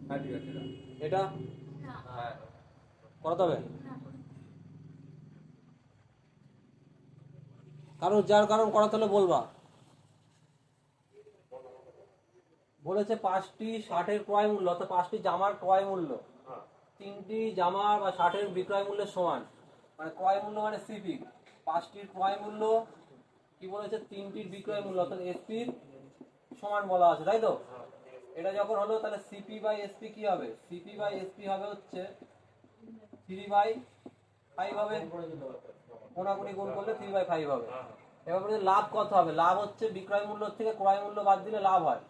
হ্যাঁ ঠিক আছে। এটা হ্যাঁ করাতে হবে। যার কারণ করাতে হলে বলবা। বলেছে 5টি শার্টের ক্রয় মূল্য অর্থাৎ 5টি জামার ক্রয় মূল্য 3টি জামা বা শার্টের বিক্রয় মূল্যের সমান। মানে ক্রয় মূল্য মানে সিপি। 5টির ক্রয় মূল্য কি বলেছে, 3টির বিক্রয় মূল্য অর্থাৎ এসপির সমান বলা আছে, তাই তো? এটা যখন হলো তাহলে সিপি বাই এসপি কি হবে? সিপি বাই এসপি হবে হচ্ছে 3/5 হবে, কোনাকুনি গুণ করলে 3/5 হবে। এবার বলছে লাভ কত হবে? লাভ হচ্ছে বিক্রয় মূল্য থেকে ক্রয় মূল্য বাদ দিলে লাভ হয়।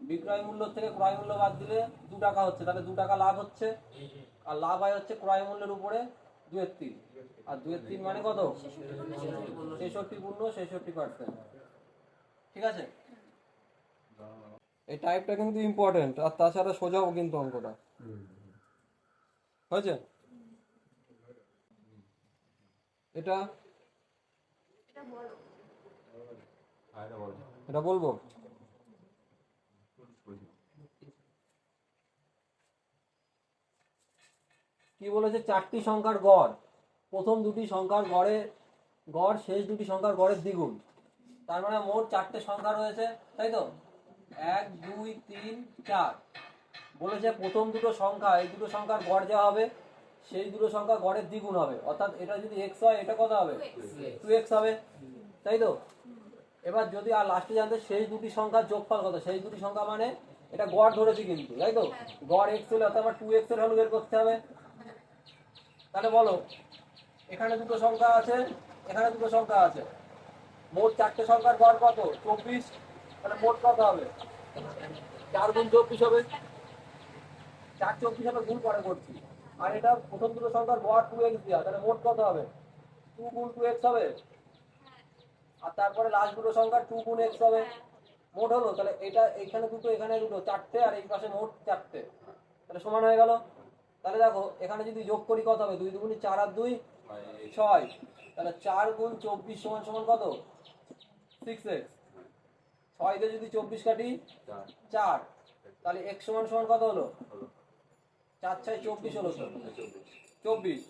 বিক্রয় মূল্য থেকে ক্রয় মূল্য বাদ দিলে 2 টাকা হচ্ছে, তাহলে 2 টাকা লাভ হচ্ছে। আর লাভ হয় হচ্ছে ক্রয় মূল্যের উপরে 2/3। আর 2/3 মানে কত? 63.66%। ঠিক আছে, এই টাইপটা কিন্তু ইম্পর্টেন্ট, আর তাছাড়া সোজাও কিন্তু অঙ্কটা হয়েছে। এটা এটা বলবো। কি বলেছে? 4টি সংখ্যার গড়, প্রথম দুটি সংখ্যার গড় শেষ দুটি সংখ্যার গড়ের দ্বিগুণ। তার মানে মোট 4টে সংখ্যা রয়েছে, তাই তো? 1 2 3 4। বলেছে প্রথম দুটো সংখ্যা, এই দুটো সংখ্যার গড় যা হবে সেই দুটো সংখ্যা গড়ের দ্বিগুণ হবে। অর্থাৎ এটা যদি এক্স হয় এটা কত হবে? 2x হবে, তাই তো? এবার যদি আর লাস্টে জানতে শেষ দুটি সংখ্যার যোগফল কত, সেই দুটি সংখ্যা মানে এটা গড় ধরেছি কিন্তু, তাই তো? গড় এক্স হলে অর্থাৎ আমার 2x এর ভ্যালু বের করতে হবে। তাহলে বলো, এখানে দুটো সংখ্যা আছে, এখানে দুটো সংখ্যা আছে, মোট 4টে সংখ্যার গড় কত? 24। তাহলে মোট কত হবে? 4 গুণ 24 হবে। 4 24 হবে, গুণ পরে করছি। আর এটা প্রথম দুটো সংখ্যার গড় 2x দেওয়া, তাহলে মোট কত হবে? 2 গুণ 2x হবে। আর তারপরে লাস্ট দুটো সংখ্যা 2 গুণ x হবে। মোট হলো, তাহলে এটা এখানে দুটো এখানে দুটো, 4টে, আর এই পাশে মোট 4টে, তাহলে সমান হয়ে গেল। তাহলে দেখো এখানে যদি যোগ করি কত হবে? 2 দুগুণে 4 আর 2 6। তাহলে 4 গুণ 24 সমান সমান কত? 6x। 6 দিয়ে যদি 24 কাটি 4, তাহলে x সমান সমান কত হলো? 4 6 24 হলো তো, 24।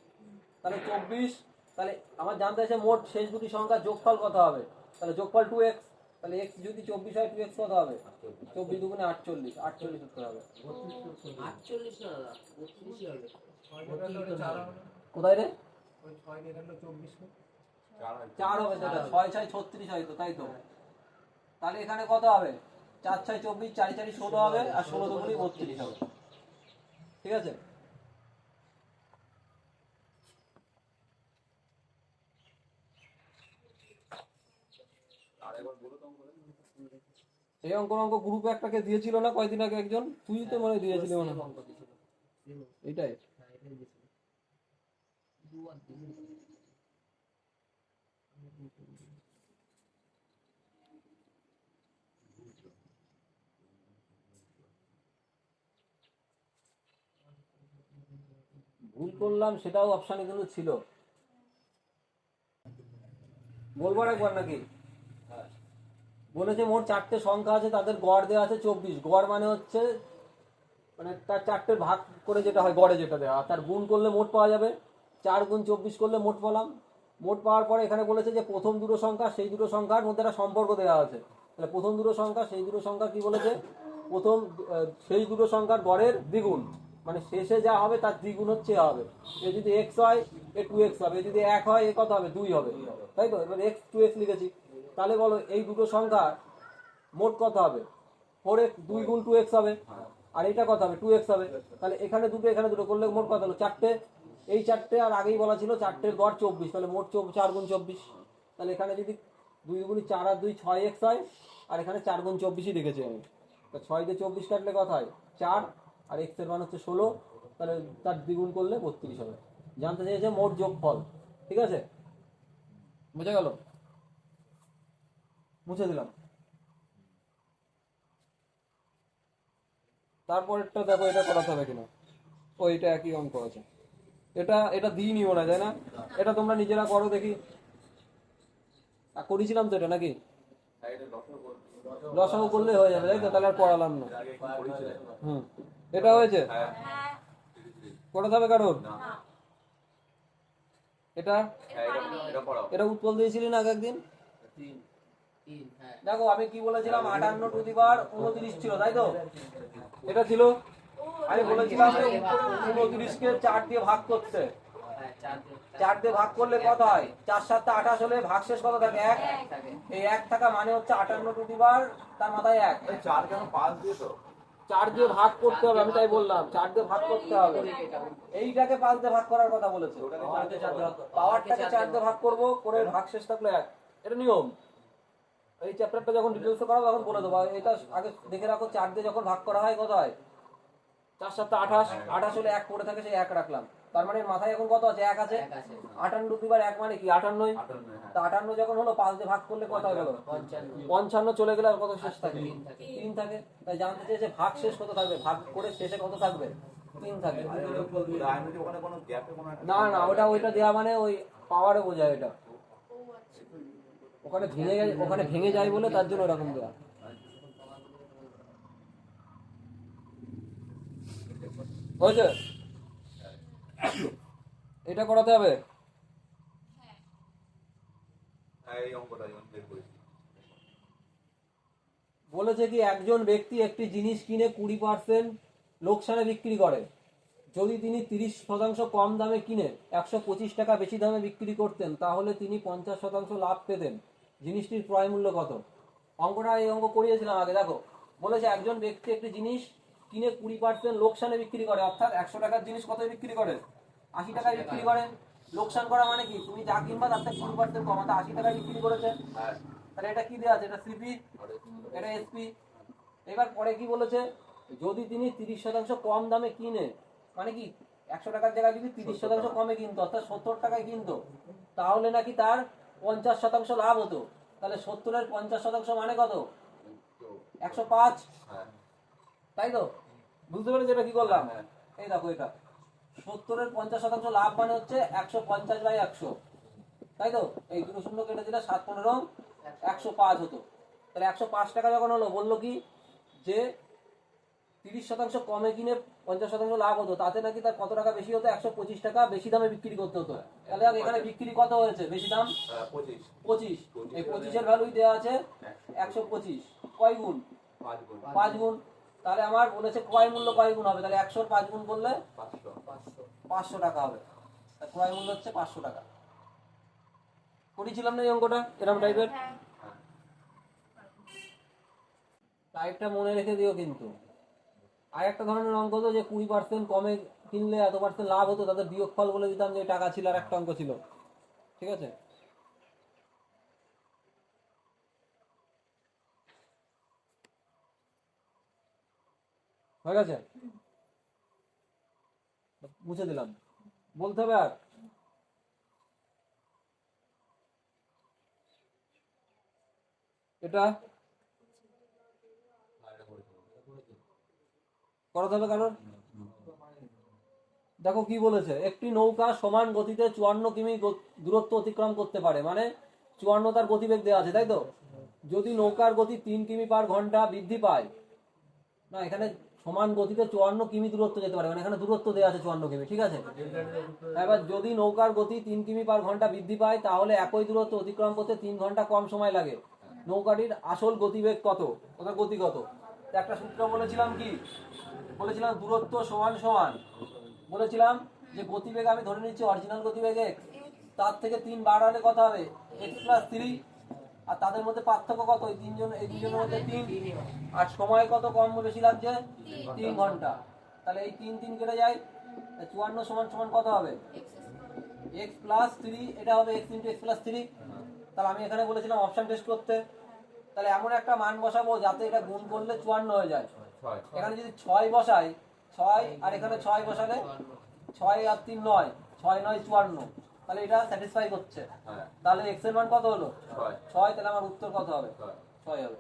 তাহলে 24, তাহলে আমার জানতে আছে মোট শেষ দুটি সংখ্যার যোগফল কত হবে। তাহলে যোগফল 2x। তাহলে x যদি 24 হয় 2x কত হবে? 24 দুগুণে 48, 48 উত্তর হবে। কোথায় রে? 4 হবে, সেটা 6 6 36 হয় তো, তাই তো? তাহলে এখানে কত হবে? 4 6 24, 4 4 16 হবে, আর 16 দুগুণে 32 হবে। ঠিক আছে, এই অঙ্ক গ্রুপে একটাকে দিয়েছিল না কয়দিন আগে একজন? তুই তো মনে দিয়েছিলি মনে হয়। এইটাই ভুল করলাম, সেটাও অপশানে কিন্তু ছিল। বলবো একবার নাকি? বলেছে মোট 4টে সংখ্যা আছে, তাদের গড় দেওয়া আছে 24। গড় মানে হচ্ছে মানে তার 4টে ভাগ করে যেটা হয় গড়ে যেটা দেওয়া, তার গুণ করলে মোট পাওয়া যাবে। 4 গুণ 24 করলে মোট পেলাম। মোট পাওয়ার পরে এখানে বলেছে যে প্রথম দুটো সংখ্যা সেই দুটো সংখ্যার মধ্যে একটা সম্পর্ক দেওয়া আছে। তাহলে প্রথম দুটো সংখ্যা সেই দুটো সংখ্যা কি বলেছে? প্রথম সেই দুটো সংখ্যার গড়ের দ্বিগুণ, মানে শেষে যা হবে তার দ্বিগুণ হচ্ছে হবে। এ যদি এক্স হয় এ 2x হবে, এ যদি 1 হয় এ কত হবে? 2 হবে, তাই তো? এবার x 2x লিখেছি। তাহলে বলো এই দুটো সংখ্যা মোট কত হবে? 4x, 2 গুণ 2x হবে। আর এটা কত হবে? 2x হবে। তাহলে এখানে দুটো এখানে দুটো করলে মোট কত হলো? 4টে। এই 4টে, আর আগেই বলা ছিল 4টের গড় 24, তাহলে মোট 4 গুণ 24। তাহলে এখানে যদি 2 গুণ 4 আর 2 6x হয়, আর এখানে 4 গুণ 24ই লিখেছি আমি। তা 6 দিয়ে 24 কাটলে কত হয়? 4, আর x এর মান হচ্ছে 16, তাহলে তার দ্বিগুণ করলে 32 হবে। জানতে চেয়েছে মোট যোগফল। ঠিক আছে, বুঝে গেল? মুছে দিলাম। তারপরেরটা দেখো, এটা করাতে হবে কিনা। ও, এটা একই অঙ্ক আছে। এটা এটা দিইনি মনে হয়, তাই না? এটা তোমরা নিজেরা করো দেখি। করেছিলাম তো এটা নাকি? লসাগু করলে হয়ে যাবে, তাই তো? তাহলে আর পড়ালাম না। আগে একটু পড়েছিলেন। এটা হয়েছে, হ্যাঁ। পড়াতে হবে কারণ না। এটা হ্যাঁ, এটা পড়াও। এটা উৎপল দিয়েছিলি না আগে একদিন? হ্যাঁ। দেখো আমি কি বলেছিলাম, 58 টু দি পাওয়ার 29 ছিল, তাই তো? এটা ছিল, আমি বলেছিলাম 29 কে 4 দিয়ে ভাগ করতে। 4 দিয়ে ভাগ করলে কত হয়? 4 7 28 হলে ভাগশেষ কত থাকে? 1। এই 1 থাকা মানে হচ্ছে 58 টু দি পাওয়ার, তার মাথায় 1। এই 4 কেন 5 দিয়ে তো? 4 দিয়ে ভাগ করতে হবে, আমি তাই বললাম 4 দিয়ে ভাগ করতে হবে। এইটাকে 5 দিয়ে ভাগ করার কথা বলেছে, পাওয়ারটাকে 4 দিয়ে ভাগ করব, করে ভাগশেষ থাকলো 1। এটা নিয়ম। এই চ্যাপ্টারটা যখন ডিটেইলসে করাবো তখন বলে দেবো। এটা আগে দেখে রাখো, 4 দিয়ে যখন ভাগ করা হয় কত হয়? 4 7 28, 28 হলে 1 পড়ে থাকে, সেই 1 রাখলাম। তার মানে মাথায় এখন কত আছে? 1 আছে। 58 টু দি পাওয়ার 1 মানে কি? 58। তো 58 যখন হলো 5 দিয়ে ভাগ করলে কত হলো? 55 চলে গেলে আর কত শেষ থাকে? 3 থাকে। তাই জানতে চেয়েছে ভাগ শেষ কত থাকবে, ভাগ করে শেষে কত থাকবে? 3 থাকে। ওখানে কোনো গ্যাপে কোনো একটা না না, ওইটা দেওয়া মানে ওই পাওয়ারে বোঝায় এটা। ওখানে ভেঙে যায় বলে তার জন্য এরকম দেওয়া। হয়েছে? এটা করাতে হবে। হ্যাঁ, এই অঙ্কটা যখন বের করেছি। বলেছে কি, একজন ব্যক্তি একটি জিনিস কিনে 20% লোকসানে বিক্রি করে। যদি তিনি 30% কম দামে কিনে 125 টাকা বেশি দামে বিক্রি করতেন, তাহলে তিনি 50% লাভ পেতেন। জিনিসটির ক্রয় মূল্য কত? অঙ্কটা এই অঙ্ক করিয়েছিলাম আগে। দেখো বলেছে একজন ব্যক্তি একটি জিনিস কিনে 20% লোকসানে বিক্রি করে, অর্থাৎ 100 টাকার জিনিস কত বিক্রি করে? 80 টাকায় বিক্রি করে। লোকসান করা মানে কি? তুমি যা কিনবা তার থেকে 20% কম, অর্থাৎ 80 টাকায় বিক্রি করেছে। হ্যাঁ। তাহলে এটা কি দেওয়া আছে? এটা সিপি, এটা এসপি। এবার পরে কি বলেছে? যদি তিনি 30% কম দামে কিনে, মানে কি 100 টাকার জায়গায় যদি 30% কমে কিনতো, অর্থাৎ 70 টাকায় কিনতো, তাহলে নাকি তার 50% লাভ হতো। তাহলে 70-এর 50% মানে কত? 105। হ্যাঁ। তাই তো? বুঝতে পেরেছো এটা কি করলাম? হ্যাঁ। এই দেখো, এটা 70-এর 50% লাভ মানে হচ্ছে 150/100, তাই তো? এই দুটো শূন্য কেটে দিলে 7 15 105 হতো। তাহলে 105 টাকা যখন হলো, বললো কি যে 30% কমে কিনে 50% লাভ হতো, তাতে নাকি তার কত টাকা বেশি হতো? 125 টাকা বেশি দামে বিক্রি করতে হতো। তাহলে এখানে বিক্রি কত হয়েছে বেশি দাম? 25। 25। এই 25-এর ভ্যালুই দেওয়া আছে 125। কয় গুণ? 5 গুণ। 5 গুণ। তাহলে আমার বলেছে ক্রয় মূল্য কয় গুণ হবে? তাহলে 100-র 5 গুণ করলে 500। 500 টাকা হবে। ক্রয় মূল্য হচ্ছে 500 টাকা। করেছিলাম না এই অঙ্কটা এরকম টাইপের? টাইপটা মনে রেখে দিও কিন্তু। আর একটা ধরনের অঙ্ক তো, যে 20% কমে কিনলে এত পার্সেন্ট লাভ হতো, তাদের বিয়োগফল বলে দিতাম যে টাকা ছিল, আর একটা অঙ্ক ছিল। ঠিক আছে? হয়ে গেছে? মুছে দিলাম। বলতে হবে আর? এটা করাতে হবে কারণ দেখো কি বলেছে, একটি নৌকা সমান গতিতে 54 কিমি দূরত্ব অতিক্রম করতে পারে, মানে 54 তার গতিবেগ দেওয়া আছে, তাই তো? যদি নৌকার গতি 3 কিমি পার ঘন্টা বৃদ্ধি পায়, না এখানে সমান গতিতে 54 কিমি দূরত্ব যেতে পারে, মানে এখানে দূরত্ব দেওয়া আছে 54 কিমি, ঠিক আছে? এবার যদি নৌকার গতি 3 কিমি পার ঘন্টা বৃদ্ধি পায়, তাহলে একই দূরত্ব অতিক্রম করতে 3 ঘন্টা কম সময় লাগে। নৌকাটির আসল গতিবেগ কত? ওটার গতি কত? একটা সূত্র বলেছিলাম কি? বলেছিলাম দূরত্ব সমান সমান, বলেছিলাম যে গতিবেগ আমি ধরে নিচ্ছি অরিজিনাল গতিবেগ x, তার থেকে 3 বাড়ালে কত হবে? x + 3। আর তাদের মধ্যে পার্থক্য কত? এই দুজনের মধ্যে 3। আর সময় কত কম বেশি লাগছে? 3 ঘন্টা। তাহলে এই 3 3 কেটে যায়, 54 সমান সমান কত হবে? x + 3। এটা হবে x × x + 3। তাহলে আমি এখানে বলেছিলাম অপশন টেস্ট করতে। তাহলে এমন একটা মান বসাবো যাতে এটা গুণ করলে 54 হয়ে যায়। এখানে যদি 6 বসাই, 6 আর এখানে 6 বসালে 6 আর 3 9, 6 9 54, তাহলে এটা স্যাটিসফাই করছে। তাহলে x এর মান কত হলো? 6। তাহলে আমার উত্তর কত হবে? 6 হবে।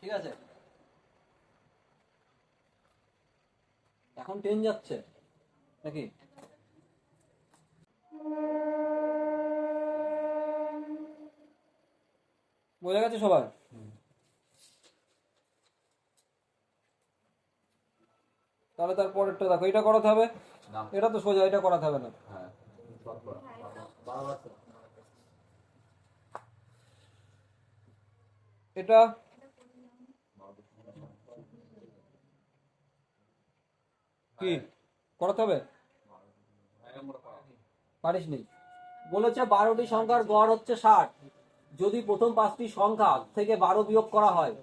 ঠিক আছে? এখন 10 যাচ্ছে নাকি? বোঝা গেছে সবার? তাহলে তার পরেরটা দেখো, এটা করাতে হবে। না। এটা তো সোজা, এটা করাতে হবে না। হ্যাঁ শতকরা। এটা কি করাতে হবে? এই অঙ্কটা করা। পারিস নি। বলেছে 12টি সংখ্যার গড় হচ্ছে 60। যদি প্রথম 5টি সংখ্যা থেকে 12 বিয়োগ করা হয়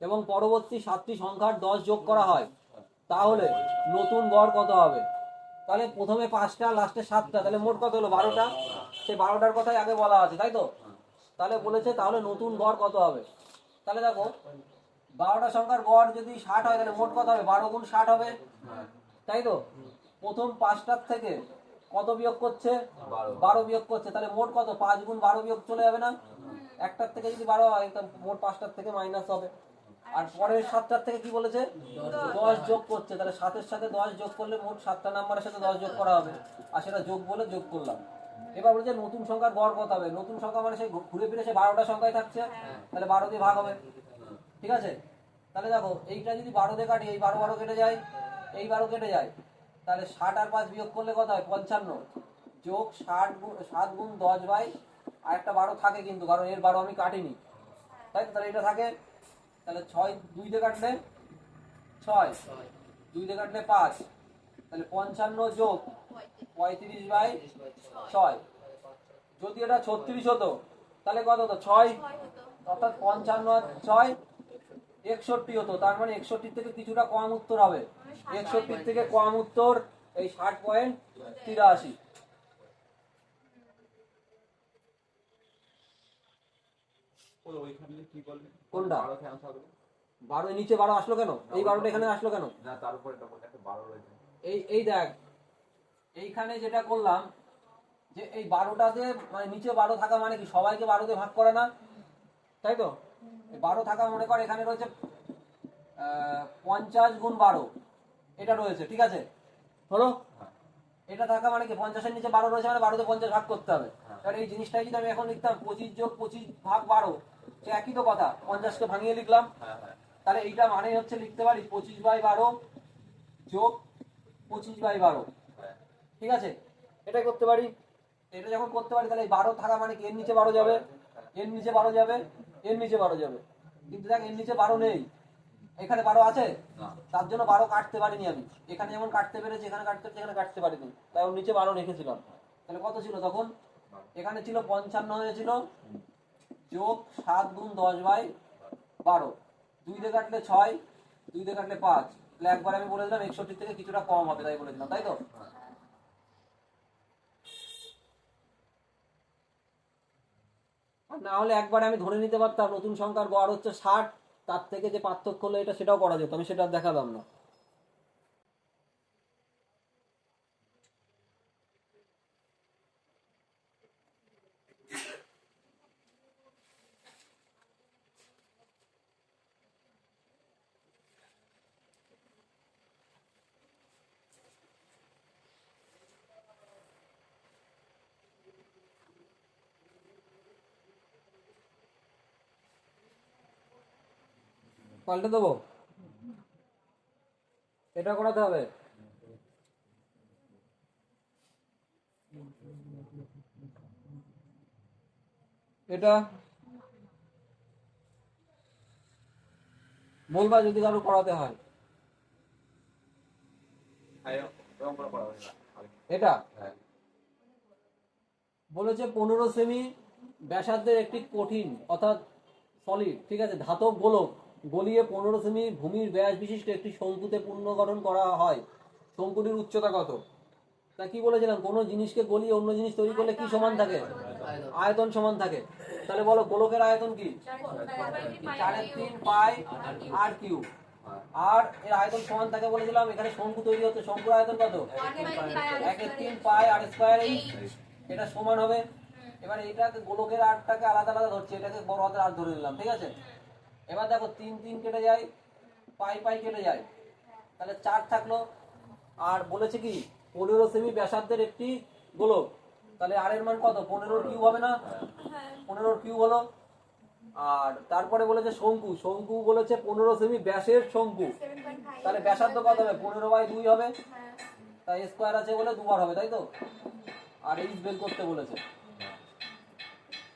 এবং পরবর্তী 7টি সংখ্যার 10 যোগ করা হয়, তাহলে নতুন গড় কত হবে? তাহলে প্রথমে 5টা, লাস্টে 7টা, তাহলে মোট কত হলো? 12টা। সেই 12টার কথাই আগে বলা আছে, তাই তো? তাহলে বলেছে তাহলে নতুন গড় কত হবে? তাহলে দেখো 12টা সংখ্যার গড় যদি 60 হয়, তাহলে মোট কত হবে? 12 গুণ 60 হবে, তাই তো? প্রথম 5টার থেকে কত বিয়োগ করছে? 12 বিয়োগ করছে, তাহলে মোট কত? 5 গুণ 12 বিয়োগ চলে যাবে না? একটার থেকে যদি 12 হয়, তাহলে মোট 5টার থেকে মাইনাস হবে। আর পরের 7টার থেকে কি বলেছে? 10 যোগ করছে, তাহলে 7-এর সাথে 10 যোগ করলে মোট 7টা নাম্বারের সাথে 10 যোগ করা হবে, আর সেটা যোগ বলে যোগ করলাম। এবার বলছে নতুন সংখ্যার গড় কত হবে? নতুন সংখ্যা মানে সেই ঘুরে ফিরে সে 12টা সংখ্যায় থাকছে, তাহলে 12 দিয়ে ভাগ হবে, ঠিক আছে? তাহলে দেখো এইটা যদি 12 দিয়ে কাটি, এই 12 কেটে যায়, এই 12 কেটে যায়, তাহলে 60 আর 5 বিয়োগ করলে কত হয়? 55 যোগ 7 গুণ 10 বাই আর একটা 12 থাকে কিন্তু, কারণ এর 12 আমি কাটিনি, তাই তো? তাহলে এটা থাকে, তাহলে 6 2 দিয়ে কাটলে 6, 2 দিয়ে কাটলে 5, তাহলে 55 যোগ 35 বাই 6। যদি এটা 36 হতো তাহলে কত হতো? 6, অর্থাৎ 55 আর 6 61 হতো। তার মানে 61 থেকে কিছুটা কম উত্তর হবে। 61 থেকে কম উত্তর এই 60.83। ওইখানে কি বললি? কোনটা? 12 কেন থাকলো? 12 নিচে 12 আসলো কেন? এই 12টা এখানে আসলো কেন? না তার উপরে এটা বলতে একটা 12 রয়েছে। এই দেখ, এইখানে যেটা করলাম যে এই 12টাতে মানে নিচে 12 থাকা মানে কি সবাইকে 12 দিয়ে ভাগ করে না, তাই তো? 12 থাকা মনে কর এখানে রয়েছে 50 গুণ 12, এটা রয়েছে, ঠিক আছে? হলো? এটা থাকা মানে কি 50-এর নিচে 12 রয়েছে মানে 12 তে 50 ভাগ করতে হবে। তাহলে এই জিনিসটাই যদি আমি এখন লিখতাম 25 যোগ 25 ভাগ 12, সে একই তো কথা, 50কে ভাঙিয়ে লিখলাম। হ্যাঁ হ্যাঁ তাহলে এইটা মানে হচ্ছে লিখতে পারি 25/12 যোগ 25/12, হ্যাঁ। ঠিক আছে? এটাই করতে পারি। এটা যখন করতে পারি তাহলে এই 12 থাকা মানে কি এর নিচে 12 যাবে, এর নিচে 12 যাবে, এর নিচে 12 যাবে। কিন্তু দেখ এর নিচে 12 নেই, এখানে 12 আছে, না। তার জন্য 12 কাটতে পারিনি আমি। এখানে যেমন কাটতে পেরেছি, এখানে কাটতে পেরেছি, এখানে কাটতে পারিনি, তাই ওর নিচে 12 রেখেছিলাম। তাহলে কত ছিল তখন? এখানে ছিল 55 হয়েছিল যোগ 7 গুণ 10 বাই 12, 2 দিয়ে কাটলে 6, 2 দিয়ে কাটলে 5, তাহলে একবার আমি বলেছিলাম 61 থেকে কিছুটা কম হবে, তাই বলেছিলাম, তাই তো? আর না হলে একবারে আমি ধরে নিতে পারতাম নতুন সংখ্যার গড় হচ্ছে 60, তার থেকে যে পার্থক্য হলো এটা সেটাও করা যেত, আমি সেটা আর দেখালাম না। পাল্টে দেবো, এটা করাতে হবে। এটা বলবা যদি কারো করাতে হয়। এই অঙ্কটা করা হয়েছে। এটা হ্যাঁ বলেছে 15 সেমি ব্যাসার্ধের একটি কঠিন অর্থাৎ সলিড, ঠিক আছে, ধাতব গোলক গলিয়ে 15 সেমি ভূমির ব্যাস বিশিষ্ট একটি শঙ্কুতে পুনর্গঠন করা হয়। শঙ্কুটির উচ্চতা কত? তা কি বলেছিলাম, কোনো জিনিসকে গলিয়ে অন্য জিনিস তৈরি করলে কি সমান থাকে? আয়তন সমান থাকে। তাহলে বলো গোলকের আয়তন কি? 3.5 পাই আর কিউব। আর এর আয়তন সমান থাকে বলেছিলাম। এখানে শঙ্কু তৈরি হচ্ছে, শঙ্কুর আয়তন কত? 1/3 পাই আর স্কয়ার এইচ, এটা সমান হবে। এবার এইটাকে গোলকের আরটাকে আলাদা আলাদা ধরছি, এটাকে বড় হাতের আর ধরে নিলাম, ঠিক আছে? এবার দেখো 3 3 কেটে যায়, পাই পাই কেটে যায়, তাহলে 4 থাকলো। আর বলেছে কি 15 সেমি ব্যাসার্ধের একটি গোলক, তাহলে আর এর মান কত? 15 কিউব হবে না? 15 কিউব হলো। আর তারপরে বলেছে শঙ্কু, শঙ্কু বলেছে 15 সেমি ব্যাসের শঙ্কু, তাহলে ব্যাসার্ধ কত হবে? 15/2 হবে। তাই স্কোয়ার আছে বলে দুবার হবে, তাই তো? আর এইচ বের করতে বলেছে।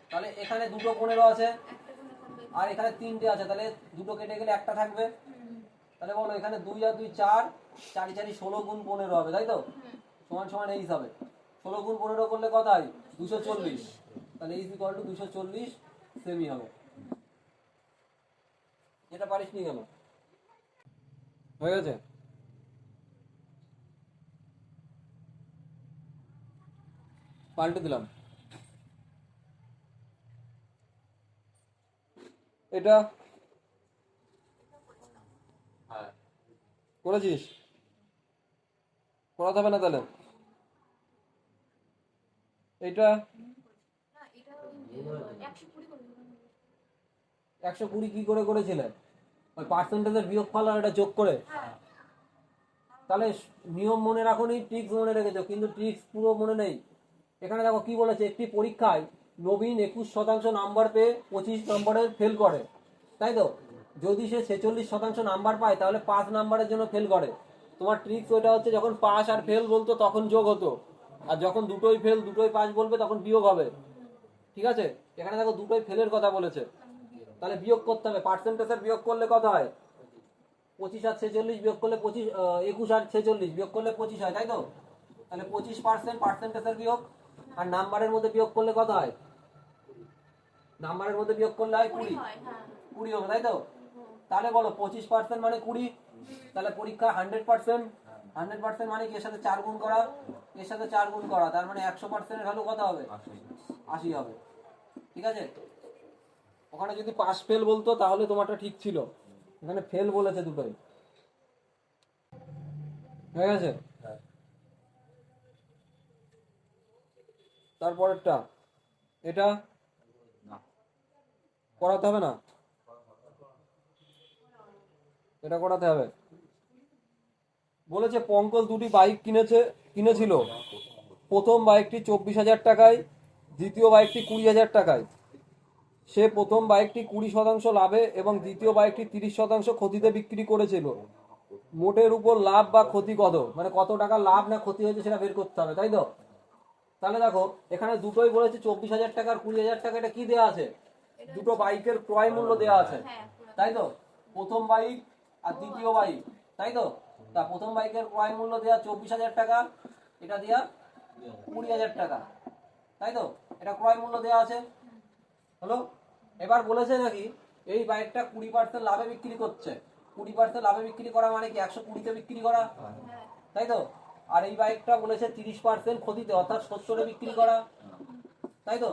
তাহলে এখানে দুটো 15 আছে আর এখানে 3টে আছে, তাহলে দুটো কেটে গেলে একটা থাকবে। তাহলে বলো এখানে 2 আর 2 4, 4 4 16 গুণ 15 হবে, তাই তো? সমান সমান এইচ হবে। 16 গুণ 15 করলে কত হয়? 240। তাহলে এইচ ইকুয়াল টু 240 সেমি হবে। এটা পারিস নি কেন? হয়ে গেছে? পাল্টে দিলাম। এটা হ্যাঁ করেছিস? করাতে হবে না তাহলে? এটা 120 কি করে করেছিলে? ওই পার্সেন্টেজের বিয়োগফল আর এটা যোগ করে? তাহলে নিয়ম মনে রাখোনি, ট্রিক্স মনে রেখেছো, কিন্তু ট্রিক্স পুরো মনে নেই। এখানে দেখো কি বলেছে, একটি পরীক্ষায় নবীন 21% নাম্বার পেয়ে 25 নম্বরের ফেল করে, তাই তো? যদি সে 46% নাম্বার পায় তাহলে 5 নাম্বারের জন্য ফেল করে। তোমার ট্রিক্স ওইটা হচ্ছে যখন পাস আর ফেল বলতো তখন যোগ হতো, আর যখন দুটোই ফেল দুটোই পাস বলবে তখন বিয়োগ হবে। ঠিক আছে? এখানে দেখো দুটোই ফেলের কথা বলেছে, তাহলে বিয়োগ করতে হবে। পার্সেন্টেজের বিয়োগ করলে কত হয়? 25 আর 46 বিয়োগ করলে 21 আর 46 বিয়োগ করলে 25 হয়, তাই তো? তাহলে 25% পার্সেন্টেজের বিয়োগ, আর নাম্বারের মধ্যে বিয়োগ করলে কত হয়? নাম্বারের মধ্যে বিয়োগ করলে হয় 20 20 হবে, তাই তো? তাহলে বলো 25% মানে 20। তাহলে পরীক্ষা 100%, 100% মানে কি এর সাথে 4 গুণ করা, এর সাথে 4 গুণ করা, তার মানে 100% এর ভ্যালু কত হবে? 80 হবে। ঠিক আছে? ওখানে যদি পাস ফেল বলতো তাহলে তোমারটা ঠিক ছিল, এখানে ফেল বলেছে দুটোই। হয়ে গেছে? তারপরেরটা এটা না করাতে হবে না? এটা করাতে হবে। বলেছে পঙ্কজ দুটি বাইক কিনেছিল। প্রথম বাইকটি 24,000 টাকায়, দ্বিতীয় বাইকটি 20,000 টাকায়। সে প্রথম বাইকটি 20% লাভে এবং দ্বিতীয় বাইকটি 30% ক্ষতিতে বিক্রি করেছিল। মোটের উপর লাভ বা ক্ষতি কত? মানে কত টাকা লাভ না ক্ষতি হয়েছে সেটা বের করতে হবে, তাই তো? তাহলে দেখো এখানে দুটোই বলেছে 24,000 টাকা আর 20,000 টাকা, এটা কি দেওয়া আছে? দুটো বাইকের ক্রয় মূল্য দেওয়া আছে, তাই তো? প্রথম বাইক আর দ্বিতীয় বাইক, তাই তো? তা প্রথম বাইকের ক্রয় মূল্য দেওয়া 24,000 টাকা, এটা দেওয়া 20,000 টাকা, তাই তো? এটা ক্রয় মূল্য দেওয়া আছে, হলো? এবার বলেছে নাকি এই বাইকটা 20% লাভে বিক্রি করছে। 20% লাভে বিক্রি করা মানে কি 120-তে বিক্রি করা, তাই তো? আর এই বাইকটা বলেছে 30% ক্ষতিতে, অর্থাৎ 70-এ বিক্রি করা, তাই তো?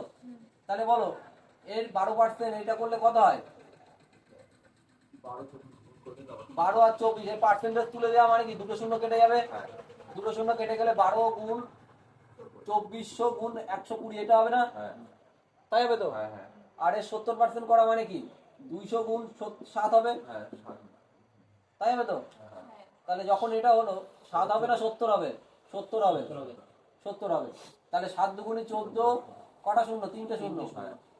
তাহলে বলো এর 12% এটা করলে কত হয়? 12 আর 24 এর পার্সেন্টেজ তুলে দেওয়া মানে কি দুটো শূন্য কেটে যাবে, দুটো শূন্য কেটে গেলে 12 গুণ 2400 গুণ 120, এটা হবে না? তাই হবে তো? আর এর 70% করা মানে কি 200 গুণ 7 হবে, তাই হবে তো? তাহলে যখন এটা হলো 7 হবে না 70 হবে? 70 হবে, 70 হবে। তাহলে 7 দুগুণে 14, কটা শূন্য? 3টে শূন্য।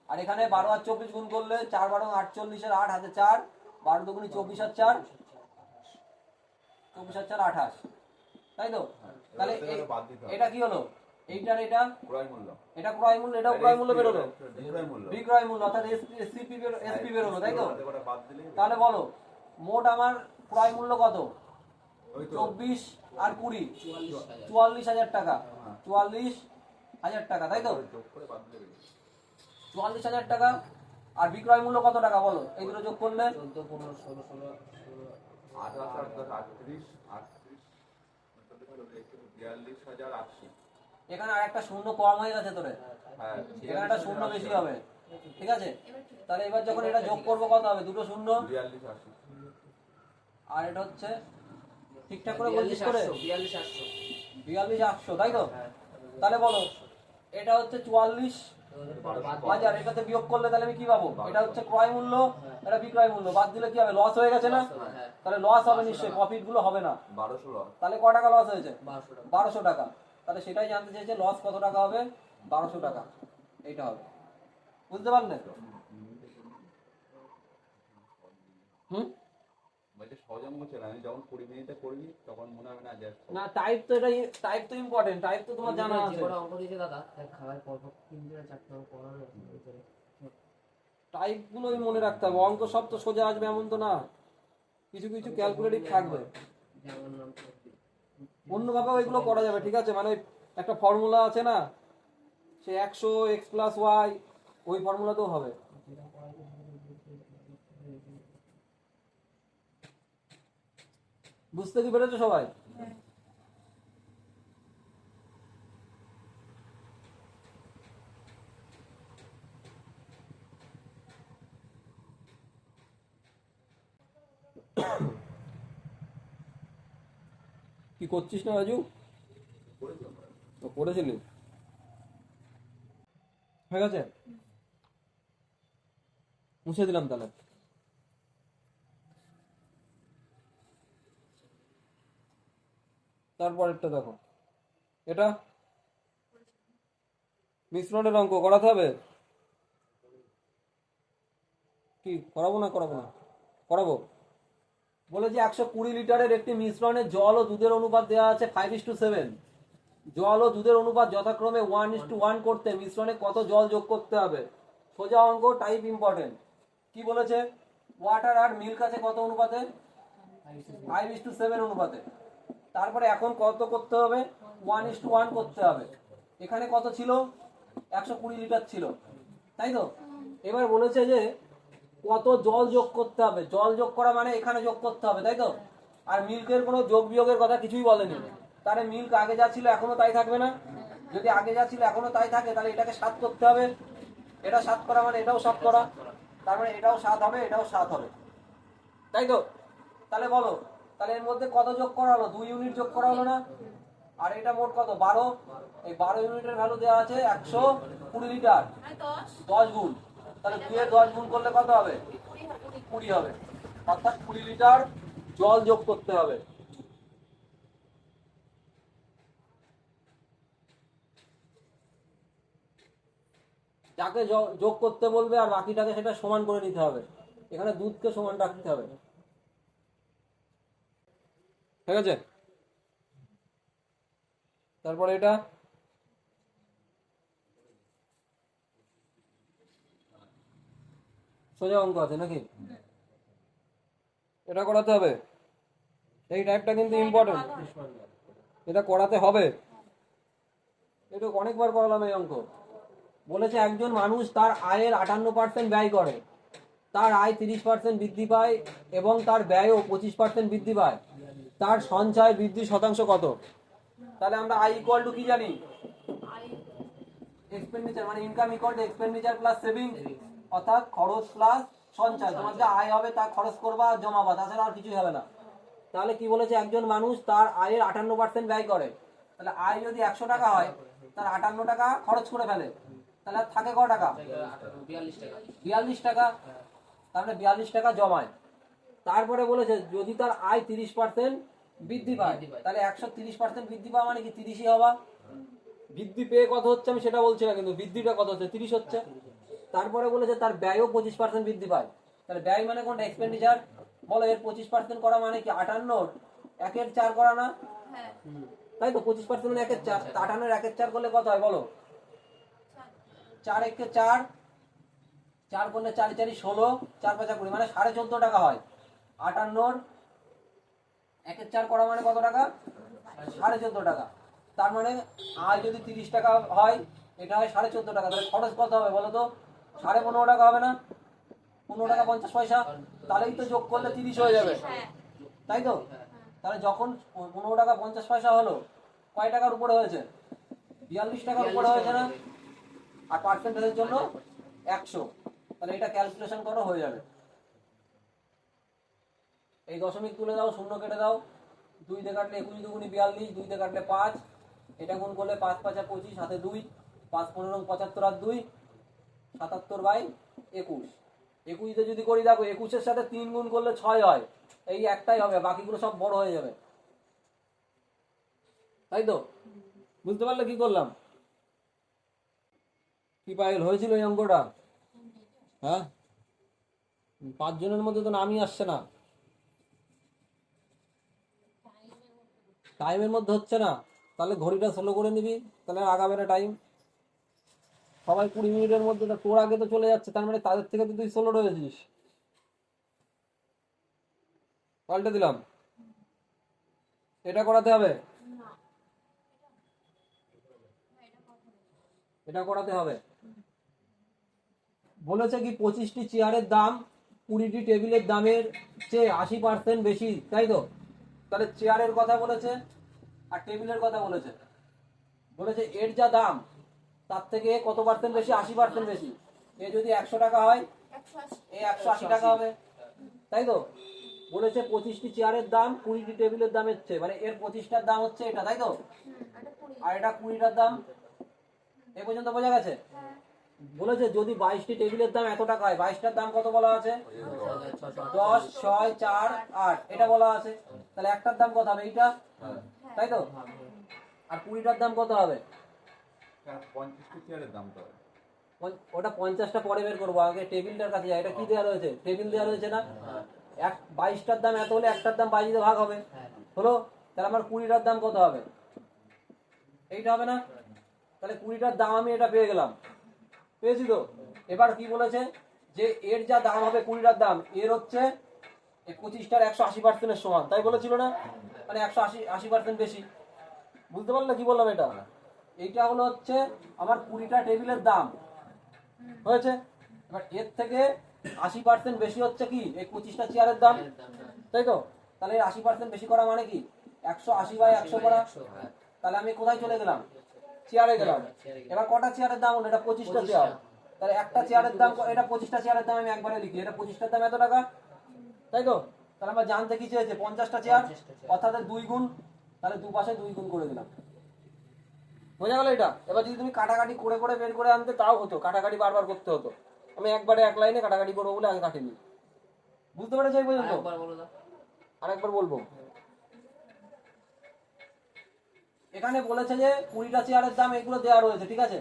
আর এখানে 12 আর 24 গুণ করলে 4 12 48 এর 8 হাতে 4, 12 দুগুণে 24 আর 4, 24 আর 4 28, তাই তো? তাহলে এটা কি হলো? এইটার এটা ক্রয় মূল্য, এটা ক্রয় মূল্য, এটাও ক্রয় মূল্য বেরোলো, বিক্রয় মূল্য, বিক্রয় মূল্য, অর্থাৎ এসপি বেরোলো, তাই তো? ওটা বাদ দিলে তাহলে বলো মোট আমার ক্রয় মূল্য কত? ওই তো 24 আর 20, 44,000 44,000 টাকা, 44,000 টাকা, তাই তো? যোগ করে বাদ দিলে 44,000 টাকা। আর বিক্রয় মূল্য কত টাকা বলো? এই দুটো যোগ করলে 14 15 16 16 28 আর 10 38 38 42,080। এখানে আর একটা শূন্য কম হয়ে গেছে তোরে, হ্যাঁ এখানে একটা শূন্য বেশি হবে, ঠিক আছে? তাহলে এবার যখন এটা যোগ করবো কত হবে? দুটো শূন্য 42,80। আর এটা হচ্ছে ঠিকঠাক করে বলছিস করে 42,800 42,800, তাই তো? তাহলে বলো এটা হচ্ছে 44,000, এটাতে বিয়োগ করলে তাহলে আমি কি পাবো? এটা হচ্ছে ক্রয় মূল্য, এটা বিক্রয় মূল্য, বাদ দিলে কি হবে? লস হয়ে গেছে না? তাহলে লস হবে নিশ্চয়ই, প্রফিট গুলো হবে না। 1200 লস। তাহলে ক টাকা লস হয়েছে? 1200 টাকা 1200 টাকা। তাহলে সেটাই জানতে চাইছে, লস কত টাকা হবে? 1200 টাকা, এইটা হবে। বুঝতে পারলে? হুম, বলছে সহজ অঙ্ক ছিল, আমি যখন 20 মিনিটে করবি তখন মনে হবে না যে না টাইপ তো এটা, টাইপ তো ইম্পর্টেন্ট, টাইপ তো তোমার জানা আছে। যে বড় অঙ্ক দিয়েছে দাদা, তার খাবার পর 3 থেকে 4 অঙ্ক পড়ানো আছে। টাইপ গুলোই মনে রাখতে হবে, অঙ্ক সব তো সোজা আসবে এমন তো না, কিছু কিছু ক্যালকুলেটিভ থাকবে। যেমন অন্যভাবে ওইগুলো করা যাবে, ঠিক আছে, মানে একটা ফর্মুলা আছে না, সে 100x+y, ওই ফর্মুলাতেও হবে। বুঝতে কি পেরেছো সবাই? কি করছিস না রাজু? তো করেছিলি, হয়ে গেছে, মুছে দিলাম তাহলে। তারপরেরটা দেখো, এটা মিশ্রণের অঙ্ক করাতে হবে। কি করাবো না করাবো না? করাবো। বলে যে 120 লিটারের একটি মিশ্রণে জল ও দুধের অনুপাত দেওয়া আছে 5:7। জল ও দুধের অনুপাত যথাক্রমে 1:1 করতে মিশ্রণে কত জল যোগ করতে হবে? সোজা অঙ্ক, টাইপ ইম্পর্টেন্ট। কি বলেছে? ওয়াটার আর মিল্ক আছে কত অনুপাতে? 5:7 অনুপাতে। তারপরে এখন কত করতে হবে? 1:1 করতে হবে। এখানে কত ছিল? 120 লিটার ছিল, তাই তো? এবার বলেছে যে কত জল যোগ করতে হবে। জল যোগ করা মানে এখানে যোগ করতে হবে, তাই তো? আর মিল্কের কোনো যোগ বিয়োগের কথা কিছুই বলেনি। তাহলে মিল্ক আগে যা ছিল এখনো তাই থাকবে না? যদি আগে যা ছিল এখনো তাই থাকে, তাহলে এটাকে 7 করতে হবে। এটা 7 করা মানে এটাও 7 করা, তার মানে এটাও 7 হবে, এটাও 7 হবে, তাই তো? তাহলে বলো, তাহলে এর মধ্যে কত যোগ করা হলো? 2 ইউনিট যোগ করা হলো না? আর এটা মোট কত? 12। এই 12 ইউনিটের ভ্যালু দেওয়া আছে 120 লিটার, 10 গুণ। তাহলে 2 এর 10 গুণ করলে কত হবে? 20 হবে। অর্থাৎ 20 লিটার জল যোগ করতে হবে। যাকে যোগ করতে বলবে আর বাকিটাকে সেটা সমান করে নিতে হবে। এখানে দুধকে সমান রাখতে হবে, ঠিক আছে? তারপরে এটা সোজা অঙ্ক আছে নাকি? এটা করাতে হবে। এই টাইপটা কিন্তু ইম্পর্টেন্ট, এটা করাতে হবে। এটা অনেকবার করালাম এই অঙ্ক। বলেছে একজন মানুষ তার আয়ের 58% ব্যয় করে, তার আয় 30% বৃদ্ধি পায় এবং তার ব্যয়ও 25% বৃদ্ধি পায়। তার সঞ্চয় বৃদ্ধির শতাংশ কত? তাহলে আমরা আই ইকুয়াল টু কি জানি? এক্সপেন্ডিচার, মানে income equal to expenditure plus savings, অর্থাৎ খরচ প্লাস সঞ্চয়। তোমার যা আয় হবে তা খরচ করবা, জমাবা, তাছাড়া আর কিছুই হবে না। তাহলে কি বলেছে? একজন মানুষ তার আয়ের 58% ব্যয় করে। তাহলে আয় যদি 100 টাকা হয়, তার 58 টাকা খরচ করে ফেলে, তাহলে আর থাকে ক টাকা? 42 টাকা। তাহলে 42 টাকা জমায়। তারপরে বলেছে যদি তার আয় 30% বৃদ্ধি পায়, তাহলে 130% বৃদ্ধি পাওয়া মানে কি 30ই হওয়া। বৃদ্ধি পেয়ে কত হচ্ছে আমি সেটা বলছি না, কিন্তু বৃদ্ধিটা কত হচ্ছে? 30 হচ্ছে। তারপরে বলেছে তার ব্যয়ও 25% বৃদ্ধি পায়। তাহলে ব্যয় মানে কোনটা? এক্সপেন্ডিচার। বলো, এর 25% করা মানে কি 58 1 এর 4 করা না? তাই তো, 25% মানে 1 এর 4। 58 1 এর 4 করলে কত হয় বলো? 4 1 4, 4 করলে 4 4 16, 4 5 20, মানে 14.5 টাকা হয়। 58 1 এর 4 করা মানে কত টাকা? 14.5 টাকা। তার মানে আয় যদি 30 টাকা হয়, এটা হয় 14.5 টাকা। তাহলে খরচ কত হবে বলো তো? 15.5 টাকা হবে না? 15 টাকা 50 পয়সা। তাহলেই তো যোগ করলে 30 হয়ে যাবে, তাই তো? তাহলে যখন 15 টাকা 50 পয়সা হলো, কয় টাকার উপরে হয়েছে? 42 টাকার উপরে হয়েছে না? আর পার্সেন্টেজের জন্য 100। তাহলে এটা ক্যালকুলেশন করো, হয়ে যাবে। এই দশমিক তুলে দাও, শূন্য কেটে দাও। 2 দিয়ে কাটলে 21 দুগুনি 42, 2 দিয়ে কাটলে 5, এটা গুণ করলে 5 5 25, হাতে 2, 5 15 75 আর 2 77/21। 21 দিয়ে যদি করি, দেখো 21 এর সাথে 3 গুণ করলে 6 হয়। এই একটাই হবে, বাকিগুলো সব বড় হয়ে যাবে, তাই তো? বুঝতে পারলে কি করলাম? কি পাইল হয়েছিল এই অঙ্কটা? হ্যাঁ, 5 জনের মধ্যে তো নামই আসছে না। টাইমের মধ্যে হচ্ছে না, তাহলে ঘড়িটা স্লো করে নিবি, তাহলে আর আগাবে না টাইম। সবাই 20 মিনিটের মধ্যে, তো তোর আগে তো চলে যাচ্ছে, তার মানে তাদের থেকে তো তুই স্লো রয়েছিস। পাল্টে দিলাম, এটা করাতে হবে, এটা করাতে হবে। বলেছে কি 25টি চেয়ারের দাম 20টি টেবিলের দামের চেয়ে 80% বেশি, তাই তো? তাহলে চেয়ারের কথা বলেছে আর টেবিলের কথা বলেছে। বলেছে এর যা দাম তার থেকে কত পার্সেন্ট বেশি? 80% বেশি। এ যদি 100 টাকা হয়, এ 180 টাকা হবে, তাই তো? বলেছে 25টি চেয়ারের দাম 20টি টেবিলের দামের চেয়ে, মানে এর 25টার দাম হচ্ছে এটা, তাই তো? আর এটা 20টার দাম। এ পর্যন্ত বোঝা গেছে? বলেছে যদি 22টি টেবিলের দাম এত টাকা হয়, 22টার দাম কত বলা আছে? 10, 6, 4, 8, এটা বলা আছে। তাহলে একটার দাম কত হবে? এইটা, তাই তো? আর 20টার দাম কত হবে? 50টি চেয়ারের দাম তো ওটা 50টা পরে বের করবো, আগে টেবিলটার কাছে যাই। এটা কি দেওয়া রয়েছে? টেবিল দেওয়া রয়েছে না? 22টার দাম এত হলে একটার দাম 22 দিয়ে ভাগ হবে, হলো? তাহলে আমার 20টার দাম কত হবে? এইটা হবে না? তাহলে 20টার দাম আমি এটা পেয়ে গেলাম, পেয়েছি তো? এবার কি বলেছে যে এর যা দাম হবে 20টার দাম, এর হচ্ছে 25টার 180%-এর সমান, তাই বলেছিল না? মানে 180% বেশি। বুঝতে পারলে কি বললাম? এটা, এইটা হলো হচ্ছে আমার 20টা টেবিলের দাম হয়েছে। এবার এর থেকে 80% বেশি হচ্ছে কি? এই 25টা চেয়ারের দাম, তাই তো? তাহলে 80% বেশি করা মানে কি? 180/100 করা। তাহলে আমি কোথায় চলে গেলাম? চেয়ারে গেলাম। এবার কটা চেয়ারের দাম হলো? এটা 25টা চেয়ার। তাহলে একটা চেয়ারের দাম, এটা 25টা চেয়ারের দাম আমি একবারে লিখি, এটা 25টার দাম এত টাকা, তাই তো? তাহলে আমরা জানতে কি চেয়েছে? 50টা চেয়ার, অর্থাৎ 2 গুণ। তাহলে দুপাশে 2 গুণ করে দিলাম। বোঝা গেল এটা? এবার যদি তুমি কাটাকাটি করে করে বের করে আনতে, তাও হতো, কাটাকাটি বারবার করতে হতো। আমি একবারে এক লাইনে কাটাকাটি করবো বলে আগে কাটিনি। বুঝতে পেরেছো এই পর্যন্ত? আরেকবার বলবো। এখানে বলেছে যে 20টা চেয়ারের দাম এগুলো দেওয়া রয়েছে, ঠিক আছে?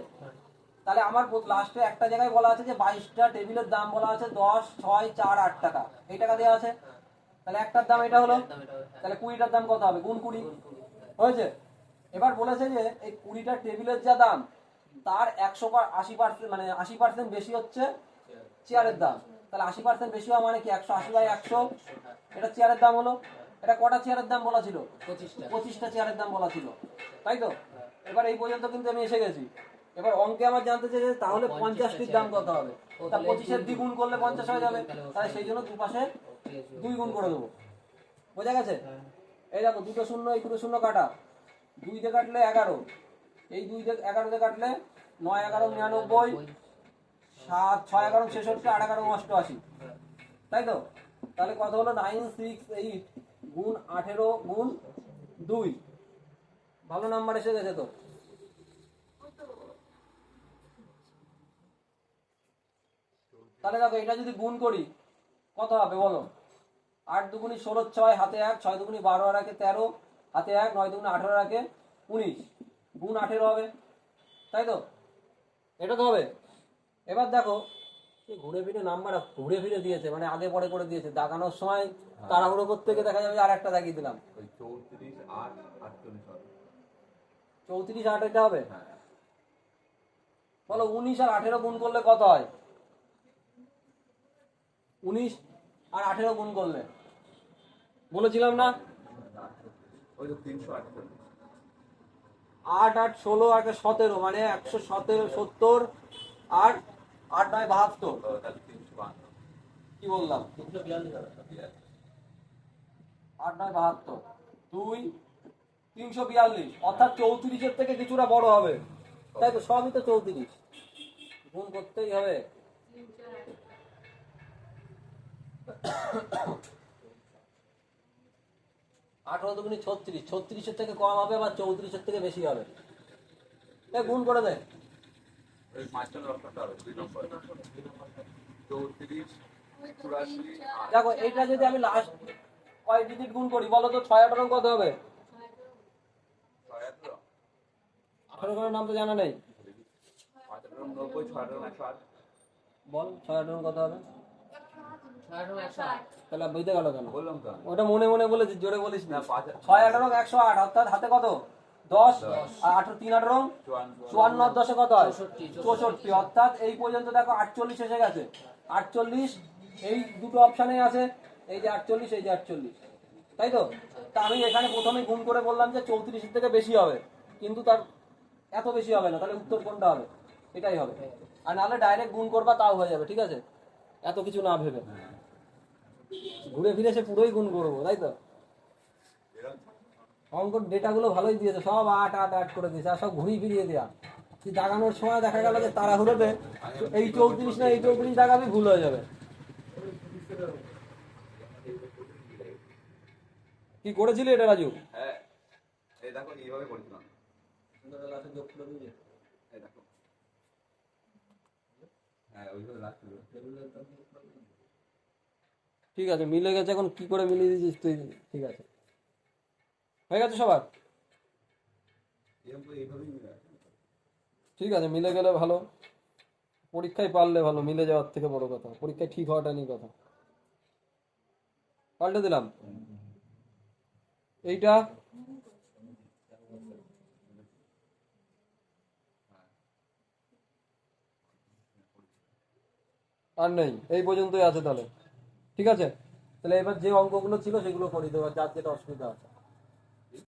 তাহলে আমার লাস্টে একটা জায়গায় বলা আছে যে 22টা টেবিলের দাম বলা আছে 10, 6, 4, 8 টাকা, এই টাকা দেওয়া আছে। তাহলে একটার দাম এটা হলো, তাহলে 20টার দাম কত হবে? গুণ 20 হয়েছে। এবার বলেছে যে এই 20টা টেবিলের যা দাম তার 180%, মানে 80% বেশি হচ্ছে চেয়ারের দাম। তাহলে 80% বেশি হওয়া মানে কি? 180/100, এটা চেয়ারের দাম হলো। এটা কটা চেয়ারের দাম বলা ছিল? 25টা চেয়ারের দাম বলা ছিল, তাই তো? এবার এই পর্যন্ত কিন্তু আমি এসে গেছি। এবার অঙ্কে আমার জানতে চেয়েছে তাহলে 50টির দাম কত হবে? তা 25-এর দ্বিগুণ করলে 50 হয়ে যাবে, তাহলে সেই জন্য দুপাশে 2 গুণ করে দেবো। বোঝা গেছে? এই দেখো, দুটো শূন্য, এই দুটো শূন্য কাটা, 2 দিয়ে কাটলে 11, এই 2 দিয়ে 11 দিয়ে কাটলে 9, 11, 99, 7, 6, 11, 66, 8, 11, 88, তাই তো? তাহলে কত হলো? 968 গুণ 18 গুণ 2। ভালো নাম্বার এসে গেছে তো। তাহলে দেখো, এটা যদি গুণ করি কত হবে বলো? 8 দুগুণি 16, 6 হাতে 1, 6 দুগুণি 12 আর 1 13 হাতে 1, 9 দুগুণি 18 আর 1 19 গুণ 18 হবে, তাই তো? এটা তো হবে। এবার দেখো, ঘুরে ফিরে নাম্বার ঘুরে ফিরে দিয়েছে, মানে আগে পরে করে দিয়েছে। দাগানোর সময় তাড়াহুড়ো করতে গিয়ে দেখা যাবে আর একটা দাগিয়ে দিলাম। ওই 34, 8, 48 হবে। 34, 8 এটা হবে। বলো 19 আর 18 গুণ করলে কত হয়? 19 আর 18 গুণ করলে বলেছিলাম না? ওই তো 348। 8, 8, 16, 8, 17, মানে 117, 70 আর 8, 9, 72। তাহলে 352। কি বললাম? 8, 9, 72, 2, 342, অর্থাৎ 34-এর থেকে কিছুটা বড় হবে, তাই তো? সবই তো 34, গুণ করতেই হবে। 18 দুগুণি 36, 36-এর থেকে কম হবে, আবার 34-এর থেকে বেশি হবে। গুণ করে দেয়। ওই মাঝখানে রক্ষাটা হবে 2 নম্বর। 34, 84, 8। দেখো, এইটা যদি আমি লাস্ট কয় ডিজিট গুণ করি বলো তো? 6, 18 কত হবে? 18 করার নাম তো জানা নেই। 5, 90, 6, 108। বল 6, 18 কত হবে? তাহলে বুঝতে গেল কেন? বললাম তো আমি। ওটা মনে মনে বলেছি, জোরে বলিস না। না, 5 ছয় 18 108, অর্থাৎ হাতে কত? 10 আর 18 3 18 54 আর 10 কত হয়? 64। অর্থাৎ এই পর্যন্ত দেখো 48 এসে গেছে। 48 এই দুটো অপশানে আছে, এই যে 48, এই যে 48, তাই তো? তা আমি এখানে প্রথমে গুণ করে বললাম যে 34 থেকে বেশি হবে, কিন্তু তার এত বেশি হবে না। তাহলে উত্তর কোনটা হবে? এটাই হবে। আর নাহলে ডাইরেক্ট গুণ করবা, তাও হয়ে যাবে, ঠিক আছে? এত কিছু না ভেবে ঘুরে ফিরে সে পুরোই গুণ করবো, তাই তো? অঙ্ক ডেটাগুলো ভালোই দিয়েছে, সব 8 8 8 করে দিয়েছে, আর সব ঘুরিয়ে ফিরিয়ে দেওয়া। তুই দাগানোর সময় দেখা গেল যে তাড়াহুড়োতে এই 34 না এই 34 দাগাবি, ভুল হয়ে যাবে। কি করেছিলি এটা রাজু? হ্যাঁ, এই দেখো এইভাবে করেছিলাম। এই দেখো। হ্যাঁ, ওইভাবে লাস্ট হলো। ঠিক আছে, মিলে গেছে। এখন কি করে মিলিয়ে দিয়েছিস তুই? ঠিক আছে, হয়ে গেছে সবার? এইভাবেই মিলে আছে। ঠিক আছে, মিলে গেলে ভালো। পরীক্ষায় পারলে ভালো, মিলে যাওয়ার থেকে বড় কথা পরীক্ষায় ঠিক হওয়াটা নিয়ে কথা। পাল্টে দিলাম এইটা। আর নেই, এই পর্যন্তই আছে তাহলে। ঠিক আছে, তাহলে এবার যে অঙ্কগুলো ছিল সেগুলো করি দেবো, যার যেটা অসুবিধা আছে।